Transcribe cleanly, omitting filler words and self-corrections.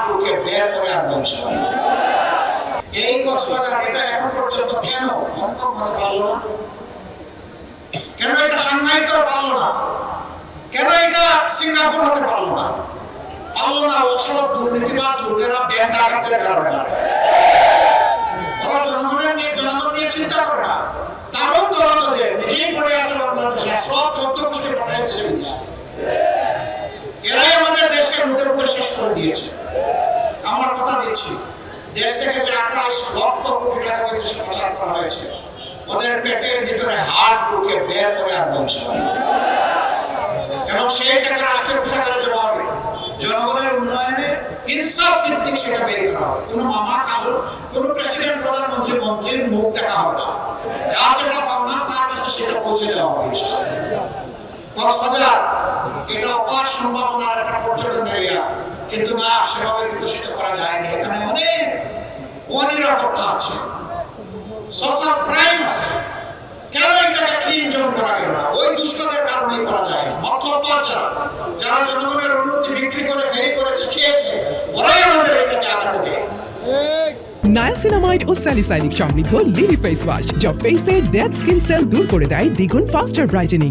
ঢুকে বের করে আনবো ইনশাআল্লাহ। এই কক্সবাজার এটা এখন পর্যন্ত কেন হংকং হতে পারলো না? কেন এটা সাংহাই তো পারলো না? কেন এটা সিঙ্গাপুর হতে পারলো না? পারলো না ওসব দুর্নীতিবাজ লোকেরা ব্যাংক ডাকাতদের কারণে। ওরা জনগণ নিয়ে চিন্তা করে না। তারও দরদের নিজেই পড়ে আছে বাংলাদেশে, সব 14 গোষ্ঠী পাঠায় দিয়েছে বিদেশে। এরাই আমাদের দেশকে লুটে পুটে শেষ করে দিয়েছে। আমার কথা দিচ্ছি, দেশ থেকে যে 28 লক্ষ কোটি টাকা বিদেশে পাচার করা হয়েছে, ওদের পেটের ভিতরে হাত ঢুকে বের করে আনবো ইনশাআল্লাহ। এবং সেই টাকা রাষ্ট্রের কোষাগারে জমা হবে, জনগণের উন্নয়নে ইনসাফ ভিত্তিক সেটা বের করা হবে। কোনো মামা খালু, কোনো প্রেসিডেন্ট, প্রধানমন্ত্রী, মন্ত্রীর মুখ দেখা হবে না। যার যেটা পাওনা তার কাছে সেটা পৌঁছে দেওয়া হবে ইনশাআল্লাহ। কক্সবাজার এটা অপার সম্ভাবনার একটা পর্যটন এরিয়া, কিন্তু না, সেভাবে বিকশিত করা যায়নি। এখানে অনেক অনিরাপত্তা আছে, সোশ্যাল ক্রাইম আছে। কেন এটাকে ক্লিন জোন করা গেল না? ওই দুষ্টদের কারণেই করা যায় না। মতলববাজ যারা জনগণের উন্নতি বিক্রি করে ফেরি করেছে, খেয়েছে, ওরাই আমাদের এটাকে আগাতে দেয়। নায়াসিনামাইড ও স্যালিসাইলিক সমৃদ্ধ লিলি ফেস ওয়াশ, যা ফেসের ডেড স্কিন সেল দূর করে দেয় দ্বিগুণ ফাস্টার ব্রাইটেনিং।